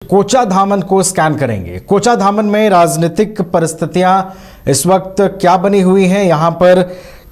कोचा धामन को स्कैन करेंगे। कोचा धामन में राजनीतिक परिस्थितियां इस वक्त क्या बनी हुई हैं, यहां पर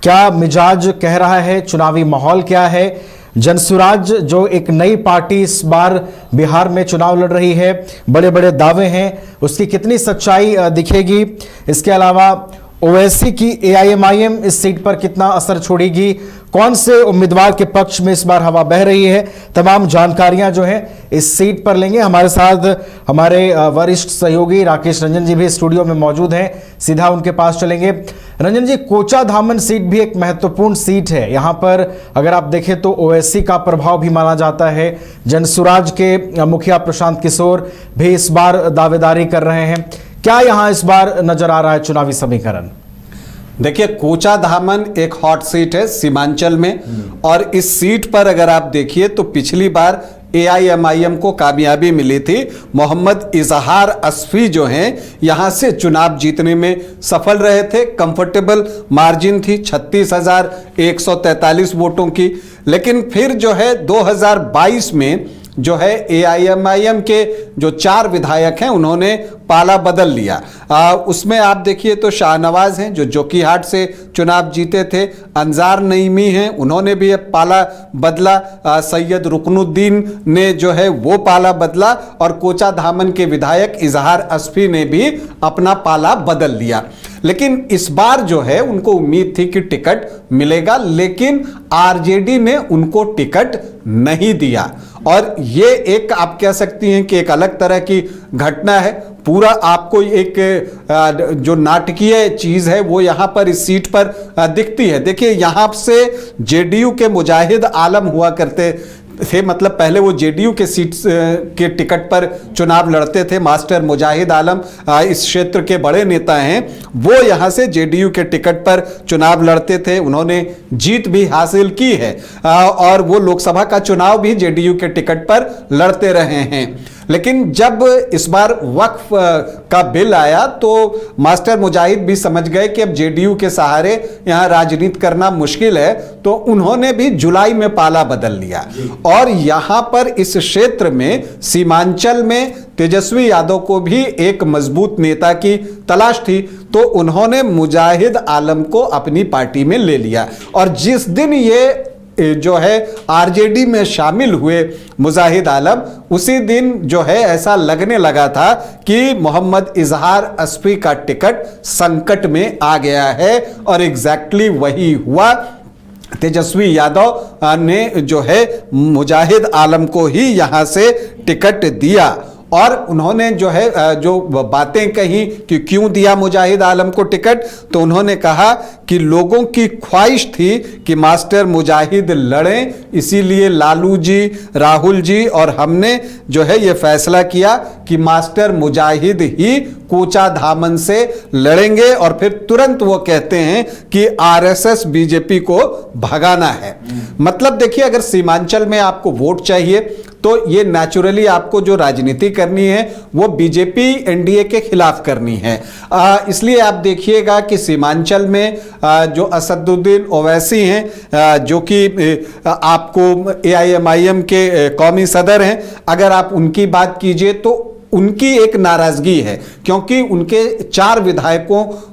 क्या मिजाज कह रहा है, चुनावी माहौल क्या है। जनसुराज जो एक नई पार्टी इस बार बिहार में चुनाव लड़ रही है, बड़े बड़े दावे हैं, उसकी कितनी सच्चाई दिखेगी। इसके अलावा ओवैसी की एआईएमआईएम इस सीट पर कितना असर छोड़ेगी, कौन से उम्मीदवार के पक्ष में इस बार हवा बह रही है, तमाम जानकारियां जो है इस सीट पर लेंगे। हमारे साथ हमारे वरिष्ठ सहयोगी राकेश रंजन जी भी स्टूडियो में मौजूद हैं, सीधा उनके पास चलेंगे। रंजन जी, कोचा धामन सीट भी एक महत्वपूर्ण सीट है। यहां पर अगर आप देखें तो ओवैसी का प्रभाव भी माना जाता है। जनसुराज के मुखिया प्रशांत किशोर भी इस बार दावेदारी कर रहे हैं। क्या यहां इस बार नजर आ रहा है चुनावी समीकरण? देखिए, कोचा धामन एक हॉट सीट है सीमांचल में, और इस सीट पर अगर आप देखिए तो पिछली बार एआईएमआईएम को कामयाबी मिली थी। मोहम्मद इजहार अस्फी जो हैं यहां से चुनाव जीतने में सफल रहे थे। कंफर्टेबल मार्जिन थी 36,143 वोटों की। लेकिन फिर जो है 2022 में जो है एआईएमआईएम के जो 4 विधायक हैं उन्होंने पाला बदल लिया। उसमें आप देखिए तो शाहनवाज हैं जो जोकीहाट से चुनाव जीते थे, अंजार नईमी हैं, उन्होंने भी पाला बदला, सैयद रुकनुद्दीन ने जो है वो पाला बदला, और कोचा धामन के विधायक इजहार अस्फी ने भी अपना पाला बदल लिया। लेकिन इस बार जो है उनको उम्मीद थी कि टिकट मिलेगा, लेकिन आरजेडी ने उनको टिकट नहीं दिया। और ये एक आप कह सकती हैं कि एक अलग तरह की घटना है। पूरा आपको एक जो नाटकीय चीज है वो यहां पर इस सीट पर दिखती है। देखिए, यहां से जेडीयू के मुजाहिद आलम हुआ करते थे, मतलब पहले वो जेडीयू के सीट के टिकट पर चुनाव लड़ते थे। मास्टर मुजाहिद आलम इस क्षेत्र के बड़े नेता हैं, वो यहां से जेडीयू के टिकट पर चुनाव लड़ते थे। उन्होंने जीत भी हासिल की है, और वो लोकसभा का चुनाव भी जेडीयू के टिकट पर लड़ते रहे हैं। लेकिन जब इस बार वक्फ का बिल आया तो मास्टर मुजाहिद भी समझ गए कि अब जेडीयू के सहारे यहां राजनीति करना मुश्किल है, तो उन्होंने भी जुलाई में पाला बदल लिया। और यहां पर इस क्षेत्र में सीमांचल में तेजस्वी यादव को भी एक मजबूत नेता की तलाश थी, तो उन्होंने मुजाहिद आलम को अपनी पार्टी में ले लिया। और जिस दिन ये जो है आरजेडी में शामिल हुए मुजाहिद आलम, उसी दिन जो है ऐसा लगने लगा था कि मोहम्मद इजहार अस्फी का टिकट संकट में आ गया है, और एग्जैक्टली वही हुआ। तेजस्वी यादव ने जो है मुजाहिद आलम को ही यहां से टिकट दिया, और उन्होंने जो है जो बातें कही कि क्यों दिया मुजाहिद आलम को टिकट, तो उन्होंने कहा कि लोगों की ख्वाहिश थी कि मास्टर मुजाहिद लड़ें, इसीलिए लालू जी, राहुल जी और हमने जो है ये फैसला किया कि मास्टर मुजाहिद ही कोचा धामन से लड़ेंगे। और फिर तुरंत वो कहते हैं कि आरएसएस बीजेपी को भगाना है। मतलब देखिए, अगर सीमांचल में आपको वोट चाहिए तो ये नेचुरली आपको जो राजनीति करनी है वो बीजेपी एनडीए के खिलाफ करनी है। इसलिए आप देखिएगा कि सीमांचल में जो असदुद्दीन ओवैसी हैं, जो कि आपको एआईएमआईएम के कौमी सदर हैं, अगर आप उनकी बात कीजिए तो उनकी एक नाराजगी है, क्योंकि उनके 4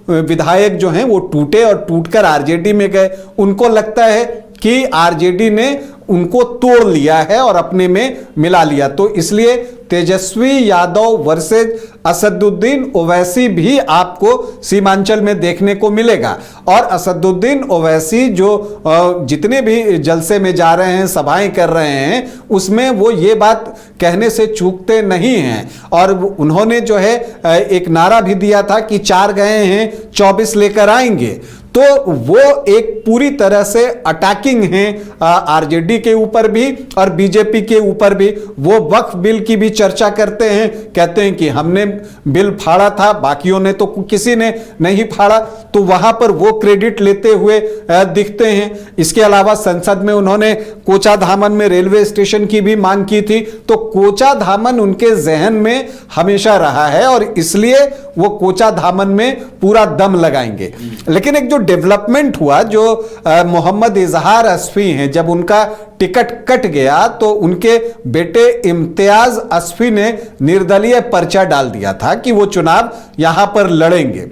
विधायक जो हैं वो टूटे और टूटकर आरजेडी में गए। उनको लगता है कि आरजेडी ने उनको तोड़ लिया है और अपने में मिला लिया, तो इसलिए तेजस्वी यादव वर्सेज असदुद्दीन ओवैसी भी आपको सीमांचल में देखने को मिलेगा। और असदुद्दीन ओवैसी जो जितने भी जलसे में जा रहे हैं, सभाएं कर रहे हैं, उसमें वो ये बात कहने से चूकते नहीं हैं। और उन्होंने जो है एक नारा भी दिया था कि 4 गए हैं 24 लेकर आएंगे। तो वो एक पूरी तरह से अटैकिंग है आरजेडी के ऊपर भी और बीजेपी के ऊपर भी। वो वक्फ बिल की भी चर्चा करते हैं, कहते हैं कि हमने बिल फाड़ा था, बाकियों ने तो किसी ने नहीं फाड़ा, तो वहां पर वो क्रेडिट लेते हुए दिखते हैं। इसके अलावा संसद में उन्होंने कोचा धामन में रेलवे स्टेशन की भी मांग की थी, तो कोचा धामन उनके जहन में हमेशा रहा है और इसलिए वो कोचा धामन में पूरा दम लगाएंगे। लेकिन एक जो डेवलपमेंट हुआ, जो मोहम्मद इजहार अस्फी हैं, जब उनका टिकट कट गया तो उनके बेटे इम्तियाज अस्फी ने निर्दलीय पर्चा डाल दिया था कि वो चुनाव यहां पर लड़ेंगे,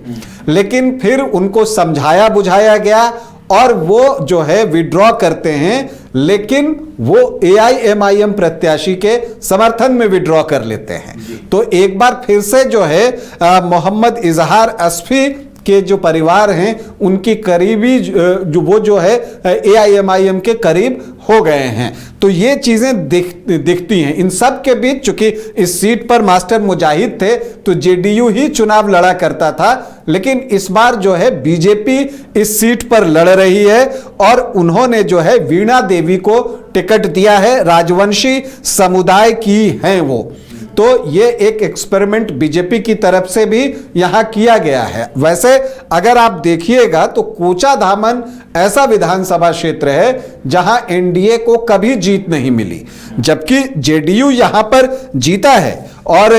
लेकिन फिर उनको समझाया बुझाया गया और वो जो है विड्रॉ करते हैं, लेकिन वो AIMIM प्रत्याशी के समर्थन में विड्रॉ कर लेते हैं। तो एक बार फिर से जो है मोहम्मद इजहार अस्फी के जो परिवार हैं उनकी करीबी जो है AIMIM के करीब हो गए हैं। तो ये चीजें दिखती हैं। इन सब के बीच चूंकि इस सीट पर मास्टर मुजाहिद थे तो JDU ही चुनाव लड़ा करता था, लेकिन इस बार जो है बीजेपी इस सीट पर लड़ रही है और उन्होंने जो है वीणा देवी को टिकट दिया है। राजवंशी समुदाय की हैं वो। तो ये एक एक्सपेरिमेंट बीजेपी की तरफ से भी यहां किया गया है। वैसे अगर आप देखिएगा तो कोचाधामन ऐसा विधानसभा क्षेत्र है जहां NDA को कभी जीत नहीं मिली, जबकि JDU यहां पर जीता है और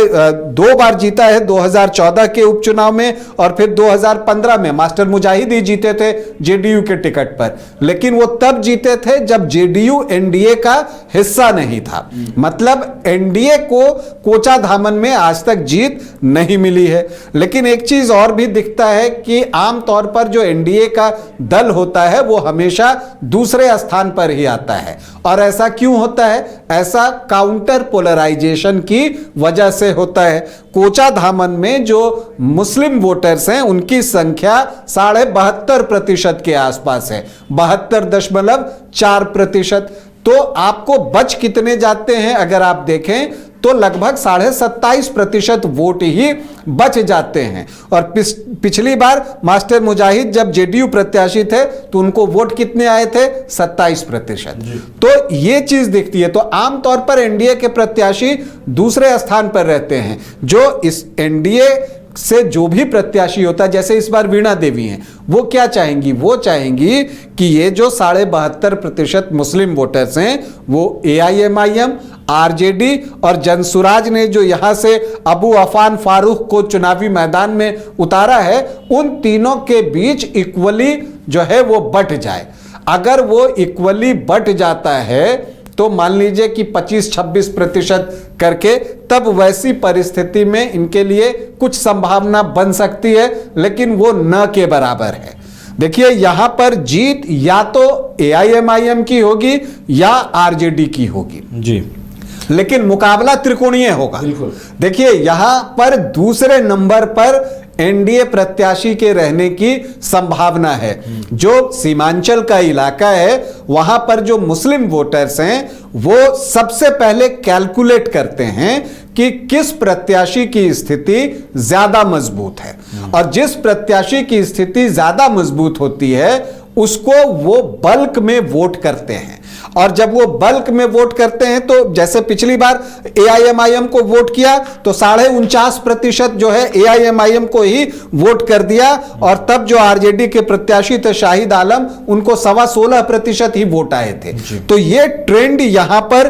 2 बार जीता है, 2014 के उपचुनाव में और फिर 2015 में मास्टर मुजाहिद ही जीते थे JDU के टिकट पर, लेकिन वो तब जीते थे जब JDU NDA का हिस्सा नहीं था। मतलब NDA को कोचाधामन में आज तक जीत नहीं मिली है। लेकिन एक चीज और भी दिखता है कि आमतौर पर जो NDA का दल होता है वो हमेशा दूसरे स्थान पर ही आता है। और ऐसा क्यों होता है? ऐसा काउंटर पोलराइजेशन की वजह से होता है। कोचाधामन में जो मुस्लिम वोटर्स हैं उनकी संख्या 72.5% के आसपास है, 72.4%। तो आपको बच कितने जाते हैं अगर आप देखें तो लगभग 27.5% वोट ही बच जाते हैं। और पिछली बार मास्टर मुजाहिद जब JDU प्रत्याशी थे तो उनको वोट कितने आए थे? 27%। तो ये चीज दिखती है। तो आमतौर पर NDA के प्रत्याशी दूसरे स्थान पर रहते हैं। जो इस NDA से जो भी प्रत्याशी होता है, जैसे इस बार वीणा देवी हैं, वो क्या चाहेंगी? वो चाहेंगी कि ये जो 72.5% मुस्लिम वोटर्स हैं वो AIMIM, RJD और जनसुराज ने जो यहां से अबू अफान फारूक को चुनावी मैदान में उतारा है, उन तीनों के बीच इक्वली जो है वो बट जाए। अगर वो इक्वली बट जाता है तो मान लीजिए कि 25-26% करके, तब वैसी परिस्थिति में इनके लिए कुछ संभावना बन सकती है, लेकिन वो न के बराबर है। देखिए यहां पर जीत या तो AIMIM की होगी या RJD की होगी जी, लेकिन मुकाबला त्रिकोणीय होगा। देखिए यहां पर दूसरे नंबर पर NDA प्रत्याशी के रहने की संभावना है। जो सीमांचल का इलाका है वहां पर जो मुस्लिम वोटर्स हैं वो सबसे पहले कैलकुलेट करते हैं कि किस प्रत्याशी की स्थिति ज्यादा मजबूत है, और जिस प्रत्याशी की स्थिति ज्यादा मजबूत होती है उसको वो बल्क में वोट करते हैं। और जब वो बल्क में वोट करते हैं तो जैसे पिछली बार AIMIM को वोट किया तो 49.5% जो है AIMIM को ही वोट कर दिया, और तब जो RJD के प्रत्याशी थे शाहिद आलम, उनको 16.25% ही वोट आए थे। तो ये ट्रेंड यहां पर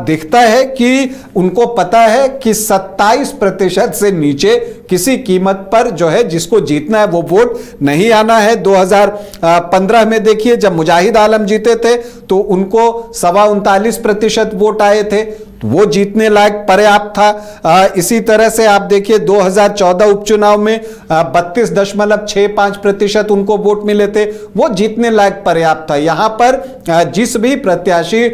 दिखता है कि उनको पता है कि 27% से नीचे किसी कीमत पर जो है जिसको जीतना है वो वोट नहीं आना है। 2015 में देखिए जब मुजाहिद आलम जीते थे तो उनको 39.25% वोट आए थे, तो वो जीतने लायक पर्याप्त था। इसी तरह से आप देखिए 2014 उपचुनाव में 32.65% उनको वोट मिले थे, वो जीतने लायक पर्याप्त था। यहां पर जिस भी प्रत्याशी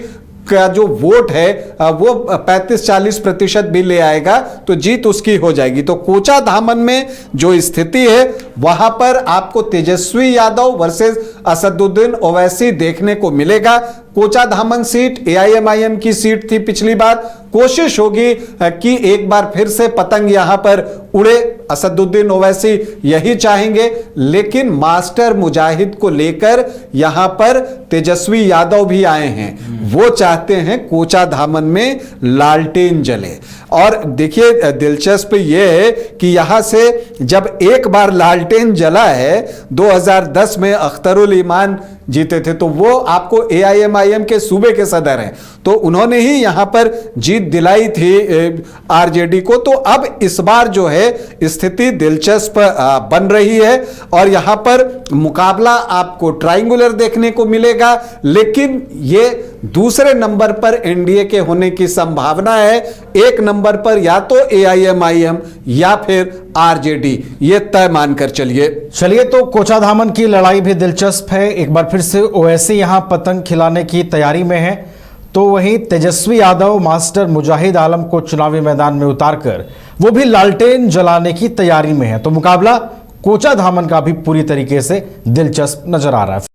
का जो वोट है वो 35-40% भी ले आएगा तो जीत उसकी हो जाएगी। तो कोचाधामन में जो स्थिति है वहां पर आपको तेजस्वी यादव वर्सेस असदुद्दीन ओवैसी देखने को मिलेगा। कोचाधामन सीट AIMIM की सीट थी पिछली बार। कोशिश होगी कि एक बार फिर से पतंग यहां पर उड़े, असदुद्दीन ओवैसी यही चाहेंगे, लेकिन मास्टर मुजाहिद को लेकर यहां पर तेजस्वी यादव भी आए हैं। वो चाहते हैं कोचाधामन में लालटेन जले। और देखिए दिलचस्प ये है कि यहां से जब एक बार लालटेन जला है 2010 में अख्तरुल ईमान जीते थे, तो वो आपको AIMIM के सूबे के सदर हैं, तो उन्होंने ही यहां पर जीत दिलाई थी RJD को। तो अब इस बार जो है स्थिति दिलचस्प बन रही है और यहां पर मुकाबला आपको ट्रायंगुलर देखने को मिलेगा, लेकिन ये दूसरे नंबर पर एनडीए के होने की संभावना है। एक नंबर पर या तो एआईएमआईएम या फिर आरजेडी, ये तय मानकर चलिए। तो कोचाधामन की लड़ाई भी दिलचस्प है। एक बार फिर से ओवैसी यहां पतंग खिलाने की तैयारी में है, तो वहीं तेजस्वी यादव मास्टर मुजाहिद आलम को चुनावी मैदान में उतारकर वो भी लालटेन जलाने की तैयारी में है। तो मुकाबला कोचाधामन का भी पूरी तरीके से दिलचस्प नजर आ रहा है।